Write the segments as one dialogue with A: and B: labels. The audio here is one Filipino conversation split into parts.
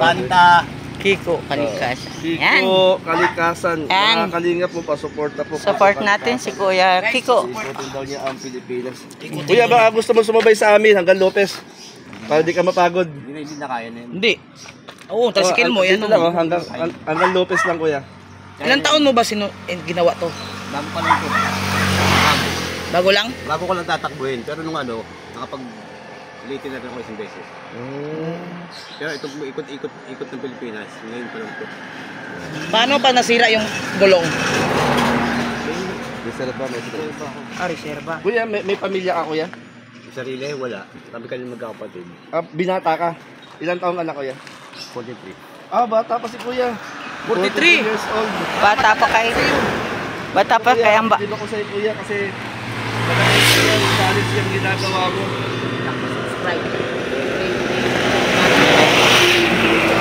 A: Banta.
B: Kiko Kalikasan.
C: Kiko Kalikasan.
B: Yan.
C: Mga kalinga po, pasuporta po.
B: Support natin si Kuya Kiko.
C: Isutin daw niya ang Pilipinas. Kuya, baka gusto mo sumabay sa amin hanggang Lopez. Para di ka mapagod.
A: Hindi na kaya na yun.
D: Hindi. Oo, tricycle mo. Yan
C: Dito lang, hanggang Lopez lang, kuya.
D: Ilang taon mo ba ginawa to?
A: Bago pa lang ito.
D: Bago lang?
A: Bago ko lang tatakbuhin. Pero nung nakapag-ulitin na rin ako isang beses. Pero ito ikot ng Pilipinas. Ngayon pa lang ito.
D: Paano pa nasira yung gulong?
C: Reserva, may reserva.
D: Reserva.
C: Kuya, may pamilya ka, kuya?
A: Sarili, wala. Kami kami magkakapatid.
C: Binata ka. Ilang taong anak, kuya?
A: 43.
C: Bata pa si kuya.
D: 43
C: years old.
B: Bata pa kay ang ba?
C: Dito ko sa'yo, kuya, kasi magaling yan, challenge yung ginagawa mo.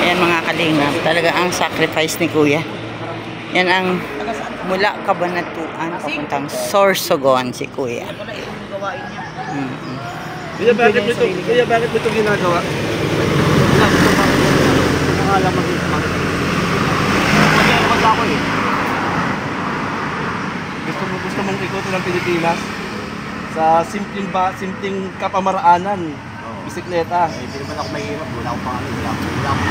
B: Ayan mga kalingap, talaga ang sacrifice ni Kuya. Yan ang mula Cabanatuan papuntang Sorsogon si Kuya.
C: Kuya, bakit mo ito ginagawa? Gusto mong ikotin ng Pilipinas sa simpleng kapamaraanan, bisikleta.
A: Hindi naman ako mahirap. Wala akong pangalan. Wala akong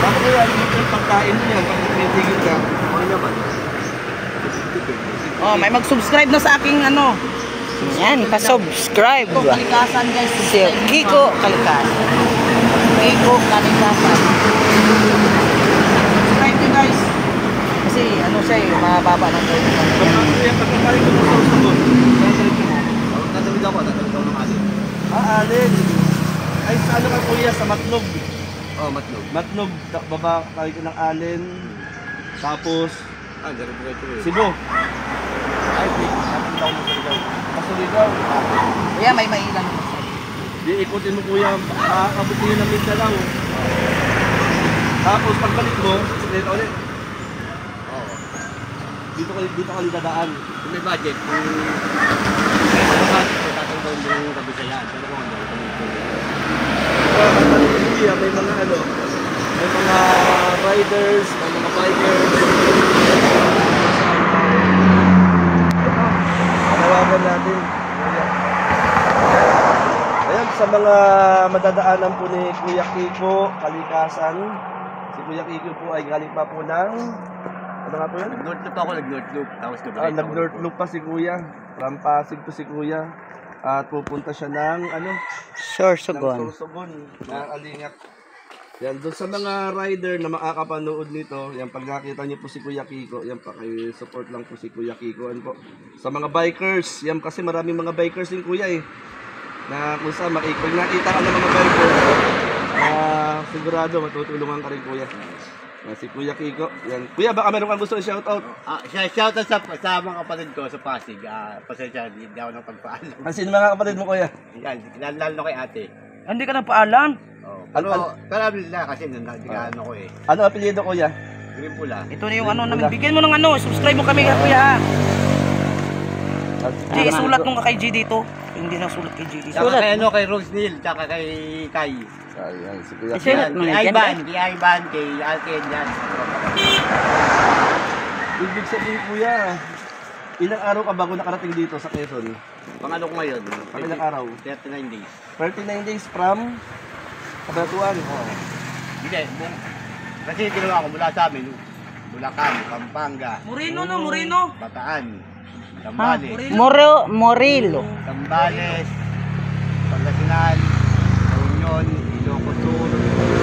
C: Bakit kuya, yung pagkain mo yan, pag tinitigil ka?
A: okay naman.
D: Oh, may mag-subscribe na sa aking
B: Yan, pa-subscribe.
D: Kiko Kalikasan guys.
B: Si Kiko Kalikasan.
D: Kiko Kalikasan. Subscribe nyo guys. Kasi siya mababa ng kayo.
C: Kuya, pagkakain ko sa usagon, sasalitin mo.
A: Tatawid ako ng alin.
C: Alin. Ay, sa ano ka kuya, sa Matnog.
A: Matlog.
C: Matnog, baba tayo ko ng alin. Tapos,
A: Ganun po ito eh.
C: Cebu.
A: Ay, tatawid ako ng Surigao.
C: Masuligaw.
D: Kuya, may mailan.
C: Di ikutin mo kuya, makakabuti yun ng Mindanao. Tapos pagbalik mo, bisikleta ulit.
A: Oo.
C: Dito ka dadaan.
A: Kung may budget, may budget ko, tatawid yung Kabisayan. Pero kung ano,
C: Kuya, may mga riders, may mga bikers. Tawagan natin. Ayan, sa mga madadaanan po ni Kuya Kiko Kalikasan. Si Kuya Kiko po ay galing pa po ng ano nga po yun?
A: Nag-North Loop ako, nag-North Loop. Tapos
C: Nag-North Loop pa si Kuya. From Pasig to si Kuya. At pupunta siya ng
B: Sorsogon.
C: Sorsogon, mga kalingap. Yan, doon sa mga rider na makakapanood nito, yan, pag nakita niyo po si Kuya Kiko, yan, support lang po si Kuya Kiko. Yan po. Sa mga bikers, yan, kasi maraming mga bikers din kuya na kung saan, pag nakita ka ng mga bikers, sigurado matutulungan ka rin kuya. Yan, si Kuya Kiko. Yan. Kuya, baka meron kang gusto i-shoutout?
A: Shoutout sa mga kapatid ko sa Pasig. Pasensya, hindi ako nang pagpaalam.
C: Sino mga kapatid mo kuya?
A: Yan, lalo kay ate.
D: Hindi ka nagpaalam.
A: Pero alhamdulillah kasi nandikano ko eh.
C: Ano apelyido kuya?
A: Green pula.
D: Ito na yung namin. Bigyan mo ng subscribe mo kami kuya. Di sulat nung kay G dito. Hindi na sulat kay G dito.
A: Tsaka kay Rose Neil, tsaka kay Kai.
C: Ayan, si Kuya Kiko.
B: Isulat mo na dyan.
A: Kay Alken yan.
C: Ibig sabihin kuya, ilang araw ka bago nakarating dito sa Quezon?
A: Pangalo ko ngayon.
C: Ilang araw?
A: 39 days.
C: 39 days from Cabanatuan.
A: Hindi. Kasi ginawa ko mula sa amin. Bulacan, Pampanga.
D: Moreno.
A: Bataan. Zambales.
B: Morillo.
A: Zambales. Pangasinan. Union. Ilocos Sur.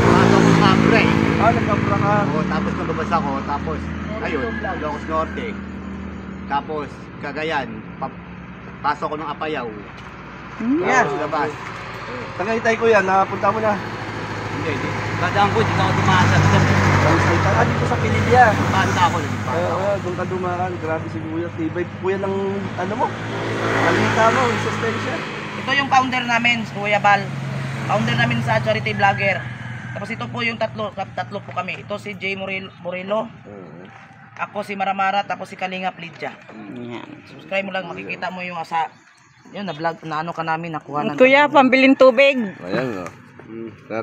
A: Pasok ko sa Pre.
C: Nagkabra ka.
A: Tapos nababasa ko. Tapos, ayun, Ilocos Norte. Tapos, Cagayan. Pasok ko ng Apayao. Tapos labas.
C: Tagaytay kuya, napunta mo na.
A: Hindi. Dadaan ko, hindi ako dumasa.
C: Dito sa Pilipia.
A: Banda ako.
C: Doon ka dumaan. Grabe si kuya. Tibay kuya ng mo. Kalita mo, suspension.
D: Ito yung founder namin, Kuya Bal. Founder namin sa charity vlogger. Tapos ito po yung tatlo po kami. Ito si Jay Morillo. Ako si Maramara, tapos si Kalingap Lydia.
B: Yan.
D: Subscribe mo lang, makikita mo yung Yun, na-vlog, na ano ka namin, nakuha na.
B: Kuya, pambilin tubig.
C: Ayan, oh.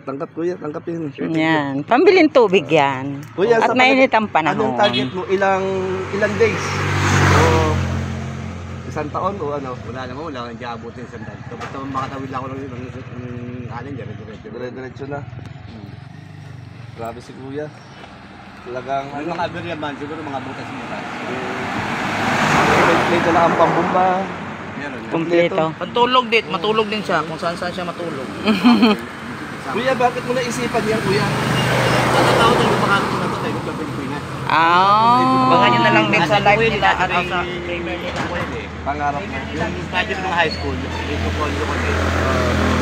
C: Tangkap kuya, tangkapin.
B: Yan, pambilin tubig yan.
C: Kuya,
B: At mainit ang
C: Anong
B: panahon.
C: target mo? Ilang days? O isang taon o ano?
A: Wala naman, wala kang diabutin sa sandal. Basta makatawid lang ako ng alin, diretso.
C: Dire-diretso na. Grabe si kuya. Talagang
A: May mga aberya man, siguro mga butas mo ka.
C: may dala ang pambumba.
A: Meron.
B: Kompleto.
D: Pantulog din, matulog din siya, kung saan siya matulog.
C: Kuya, bakit mo naisipan yan kuya?
A: Pagkatao tayo, pangalan ko na ito, tayo sa Pilipinas.
B: Ah.
D: Baka nyo na lang din sa live nila, ano sa
A: premier nila ko yun eh.
C: Pangarap mo.
A: Yung studies ng high school, yung portfolio ko din.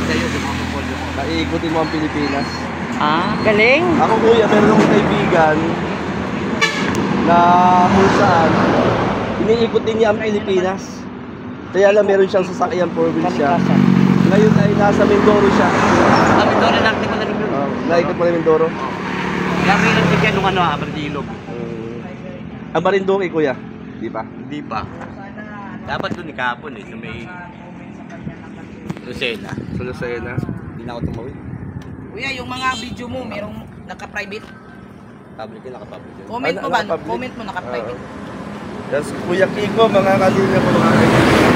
A: Sa'yo, yung mga portfolio ko.
C: Naiikutin mo ang Pilipinas.
B: Ah, galing.
C: Ako kuya, meron akong kaibigan na kung saan iniikot din niya ang Pilipinas. Kaya lang meron siyang sasakyang probinsya. Ngayon ay nasa Mindoro siya.
A: Sabi ko rin natin ko na rin yun.
C: Naikot mo na Mindoro.
A: Kaya may nagsigyan nung ano, Aberdilog.
C: Ang Marinduque kuya, di ba?
A: Hindi pa. Dapat doon ikapon eh, sa may Lucena.
C: Sa Lucena.
A: Hindi na ako tumawid.
D: Kuya, yung mga video mo, merong naka-private.
A: Public yun, nakapublic yun.
D: Comment mo ba?
C: naka-public?
D: Comment mo, naka-private.
C: Yan si Kuya Kiko, mga kalinga ko mga kaibigan.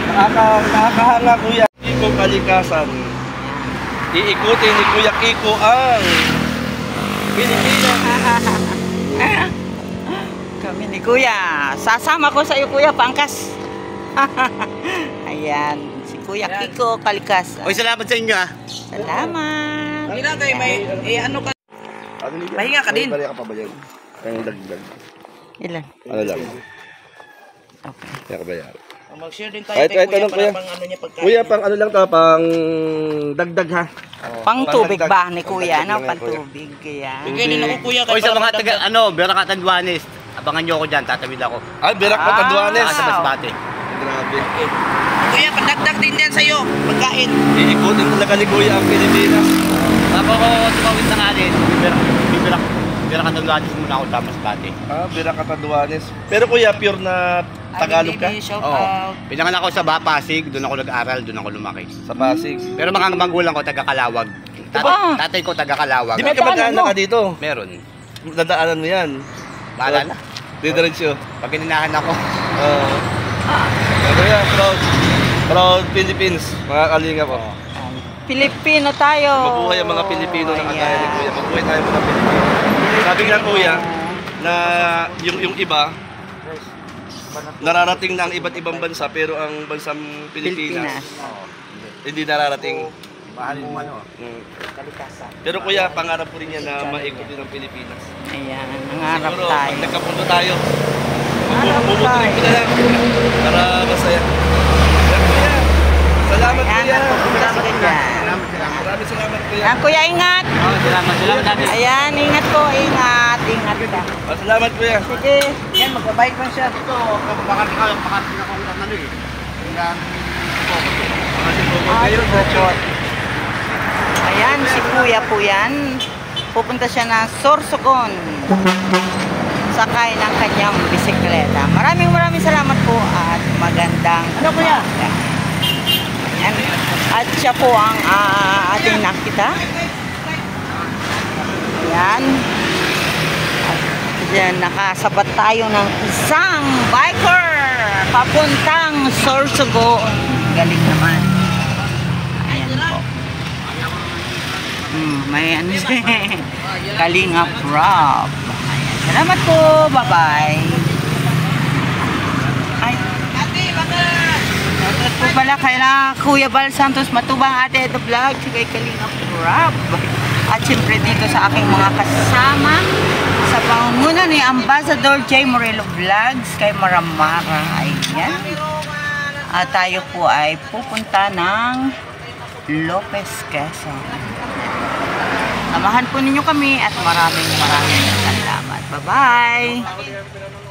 C: Nakakahanga kuya. Kiko Kalikasan. Iikutin ni Kuya Kiko ang Pilipinas.
B: Kami ni Kuya. Sasama ko sa iyo, Kuya, pangkas. Ayan, si Kuya Kiko Kalikasan.
A: Oy, salamat sa inyo ah.
B: Salamat.
D: Hindi lang kayo, may, ano ka. Pahinga ka din.
C: Pahinga ka pa ba yan? Kayong dagdag.
B: Ilan?
C: Ano lang?
B: Okay.
C: Kaya ka ba yan?
D: Mag-share din tayo
C: Kahit
D: kay Kuya
C: tanong,
D: para
C: Kuya.
D: pang ano niya pagkain.
C: Kuya, pang ano lang to, pang dagdag ha?
B: Pang tubig
C: Pang
B: ba
C: dagdag.
B: ni Kuya?
C: Pang
B: Ano?
C: dagdag
B: Pang
C: lang yan, Kuya.
B: tubig. Kaya.
D: Bigay din ako Kuya.
A: Oy, sa
D: para
A: mga
D: madagdag.
A: taga, Berak Catanduanes, abangan nyo ako dyan, tatawid ako.
C: Ay, Berak pa, Taduanes.
A: Sa Masbate.
C: Grabe.
D: Kuya, pandagdag din yan sa'yo. Pagkain.
C: Iikutin talaga ni Kuya ang Pilipinas.
A: Bago ako tumawid ng alin, Berak Catanduanes muna ako sa Masbate.
C: Berak at Taduanes. Pero Kuya, pure na Tagalog ka?
D: Baby, shout
A: Oo.
D: out.
A: Pinanganak ako sa Pasig, doon ako nag-aral, doon ako lumaki.
C: Sa Pasig.
A: Pero mga magulang ko, taga Calawag. Tatay ko, taga Calawag.
C: Di ba kamag-anak ka dito?
A: Meron.
C: Dadaanan mo yan.
A: Bahala na.
C: Didiretso.
A: Pag ininahan ako.
C: Ano yan, proud Philippines, mga kalinga po.
B: Pilipino tayo.
C: Mabuhay ang mga Pilipino na kagaya ni
B: Ayan.
C: Kuya. Mabuhay tayo mga Pilipino. Sabi nga Kuya, na yung iba, nararating na ang iba't ibang bansa, pero ang bansang Pilipinas, hindi nararating.
A: Bahalin mo ano.
C: Pero Kuya, pangarap ko rin yan na maikot din ang Pilipinas.
B: Ayan, nangarap
C: Siguro,
B: tayo.
C: pag nagkapunto tayo,
B: Nangarap
C: bumutuloy ko na lang para masaya. Yan, Kuya. Salamat
B: Ayan,
C: Kuya.
B: nagpupunta ka dyan.
C: Maraming salamat Kuya.
B: Ayan, Kuya, ingat.
A: Salamat namin.
B: Ayan, ingat po, ingat. Ingat ka.
C: Salamat Kuya.
B: Sige.
D: Yan, magbabike lang siya.
A: Ito, makarating ako ng ano eh. Hanggang
B: Ay, bukod. Ayan, si Kuya po yan. Pupunta siya ng Sorsogon. Sakay ng kanyang bisikleta. Maraming salamat po at magandang
D: Ano, Kuya?
B: umaga. Ayan. At siya po ang ating nakita. Ayan. At dyan, nakasabat tayo ng isang biker papuntang Sorsogon. Galing naman. Ayan po. May ano siya. Kalingap Rob. Ayan. Salamat po. Bye-bye. Ay. Shoutout po pala kay Kuya Bal Santos Matubang, Ate Edo Vlog, si kay Kalingap Rob. At siyempre dito sa aking mga kasama sa pangunguna ni Ambassador J. Morelo Vlogs kay Maramara. Ayan. At tayo po ay pupunta ng Lopez, Quezon. Samahan po ninyo kami at maraming salamat. Bye-bye!